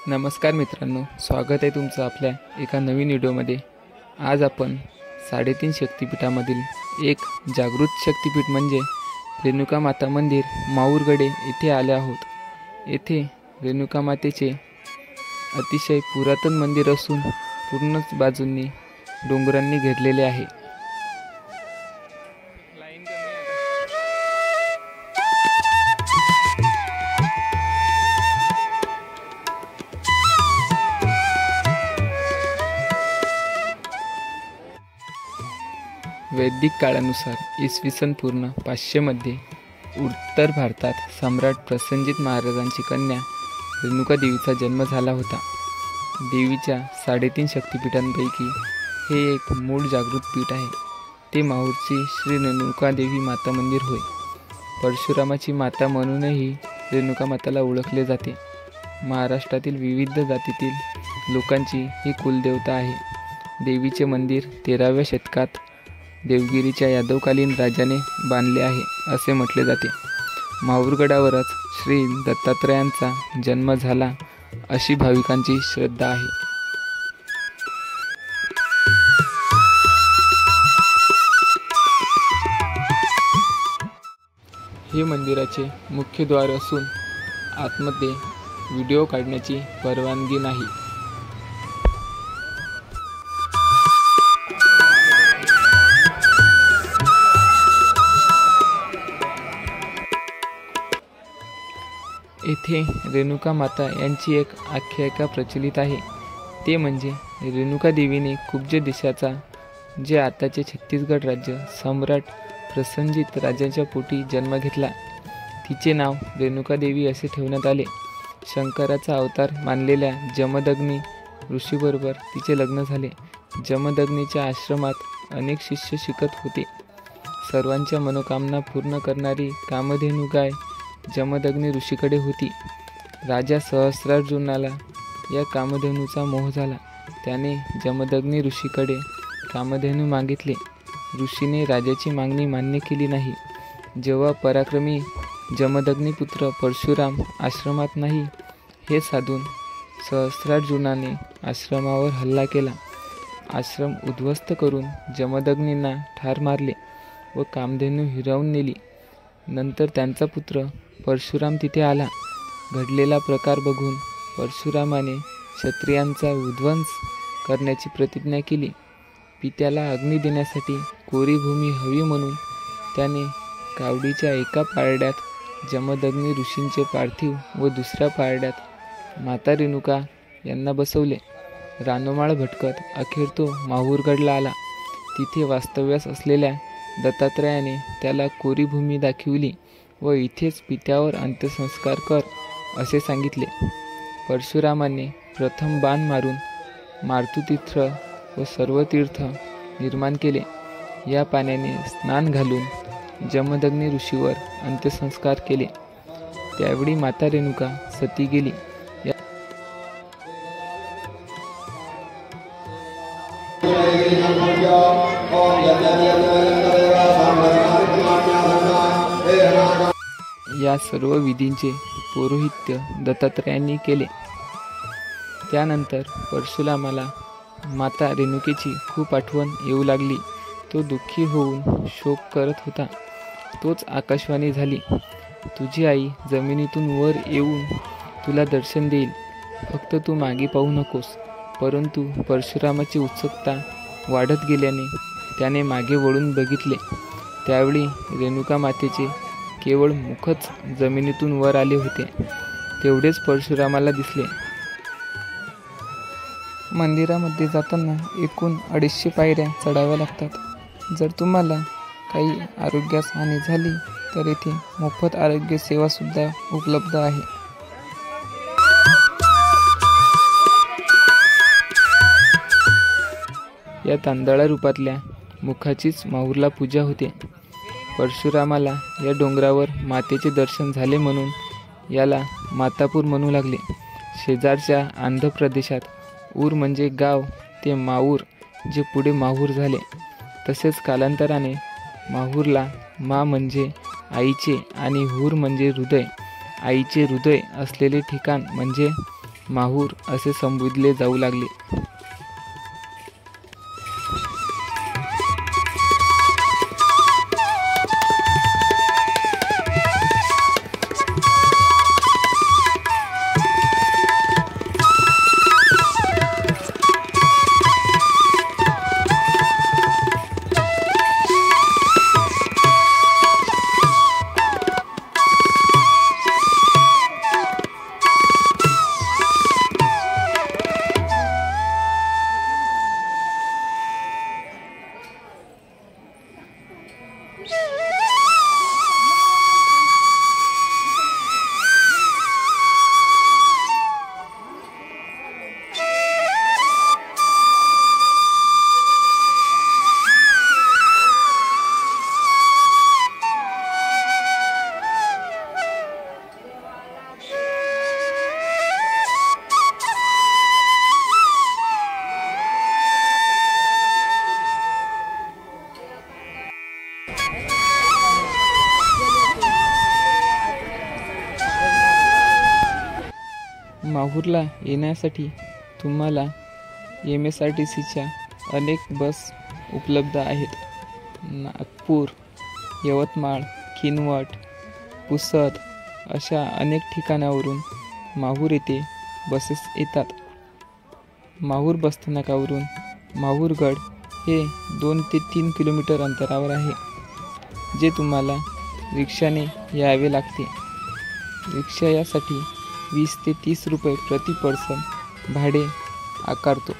नमस्कार मित्रांनो, स्वागत आहे तुमचं आपल्या एका नवीन व्हिडिओमध्ये। आज आपण 3.5 शक्तिपीठामधील एक जागृत शक्तिपीठ म्हणजे रेणुका माता मंदिर माहूरगडे येथे आले आहोत। येथे रेणुका मातेचे अतिशय पुरातन मंदिर असून पूर्णच बाजूंनी डोंगरांनी घेरलेले आहे। वैदिक काळानुसार इसवी सन पूर्ण 500 मध्ये उत्तर भारतात सम्राट प्रसेनजित महाराजांची कन्या रेणुका देवीचा जन्म झाला होता। देवीच्या 3.5 शक्तिपीठांपैकी हे एक मूळ जागृत पीठ आहे। ते माहूरची श्री रेणुका देवी माता मंदिर होय। परशुरामाची माता म्हणूनही रेणुका माताला ओळखले जाते। महाराष्ट्रातील विविध जातीतील लोकांची ही कुलदेवता आहे। देवीचे मंदिर 13व्या शतकात देवगिरीच्या यादवकालीन राजाने बांधले आहे असे म्हटले जाते। माहूरगडावरच श्री दत्तात्रयांचा जन्म झाला अशी भाविकांची श्रद्धा आहे। हे मंदिराचे मुख्य द्वार असून आतमध्ये व्हिडिओ काढण्याची परवानगी नाही। येथे रेणुका माता यांची एक आख्यायिका प्रचलित आहे। ते म्हणजे रेणुका देवीने कुब्ज देशाचा जे आताचे छत्तीसगड राज्य सम्राट प्रसेनजित राजाच्या पोटी जन्म घेतला। तिचे नाव रेणुका देवी असे ठेवण्यात आले। शंकराचा अवतार मानलेल्या जमदग्नी ऋषीबरोबर तिचे लग्न झाले। जमदग्नीच्या आश्रमात अनेक शिष्य शिकत होते। सर्वांच्या मनोकामना पूर्ण करणारी कामधेनू गाय जमदग्नी ऋषीकडे होती। राजा सहस्रार्जुनाला या कामधेनूचा मोह झाला। त्याने जमदग्नी ऋषीकडे कामधेनू मागितले। ऋषीने राजाची मागणी मान्य केली नाही। जेव्हा पराक्रमी जमदग्नी पुत्र परशुराम आश्रमात नाही हे साधून सहस्रार्जुनाने आश्रमावर हल्ला केला। आश्रम उद्ध्वस्त करून जमदग्नींना ठार मारले व कामधेनू हिरावून नेली। नंतर त्यांचा पुत्र परशुराम तिथे आला। घडलेला प्रकार बघून परशुरामाने क्षत्रियांचा विध्वंस करण्याची प्रतिज्ञा केली। पित्याला अग्नी देण्यासाठी कोरी भूमी हवी म्हणून त्याने कावडीच्या एका पारड्यात जमदग्नी ऋषींचे पार्थिव व दुसऱ्या पारड्यात माता रेणुका यांना बसवले। रानोमाळ भटकत अखेर तो माहूरगडला आला। तिथे वास्तव्यास असलेल्या दत्तात्रयाने त्याला कोरी भूमी दाखविली व इथेच पित्यावर अंत्यसंस्कार कर असे सांगितले। परशुरामाने प्रथम बाण मारून मारुतीतीर्थ व सर्व तीर्थ निर्माण केले। या पाण्याने स्नान घालून जमदग्नी ऋषीवर अंत्यसंस्कार केले। त्यावेळी माता रेणुका सती गेली। या सर्व विधींचे पौरोहित्य दत्तात्रयांनी केले। त्यानंतर परशुरामाला माता रेणुकेची खूप आठवण येऊ लागली। तो दुःखी होऊन शोक करत होता। तोच आकाशवाणी झाली, तुझी आई जमिनीतून वर येऊन तुला दर्शन देईल, फक्त तू मागे पाहू नकोस। परंतु परशुरामाची उत्सुकता वाढत गेल्याने त्याने मागे वळून बघितले। त्यावेळी रेणुका मातेचे केवळ मुखच जमिनीतून वर आले होते। तेवढेच परशुरामाला दिसले। मंदिरामध्ये जाताना एकूण 250 पायऱ्या चढाव्या लागतात। जर तुम्हाला काही आरोग्यास हानी झाली तर येथे मोफत आरोग्य सेवा सुद्धा उपलब्ध आहे। या तांदळा रूपातल्या मुखाचीच माहूरला पूजा होते। परशुरामाला या डोंगरावर मातेचे दर्शन झाले म्हणून याला मातापूर म्हणू लागले। शेजारच्या आंध्र प्रदेशात ऊर म्हणजे गाव ते माऊर जे पुढे माहूर झाले। तसेच कालांतराने माहूरला मा म्हणजे आईचे आणि हूर म्हणजे हृदय, आईचे हृदय असलेले ठिकाण म्हणजे माहूर असे संबोधले जाऊ लागले. माहूरला येण्यासाठी तुम्हाला MSRTCच्या अनेक बस उपलब्ध आहेत. नागपूर, यवतमाळ, किनवट, पुसद अशा अनेक ठिकाणावरून माहूर येथे बसेस येतात. माहूर बसस्थानकावरून माहूरगड हे 2 ते 3 किलोमीटर अंतरावर आहे, जे तुम्हाला रिक्षाने यावे लागते. रिक्षा यासाठी 20 ते 30 रुपये प्रति पर्सन भाडे आकारतो.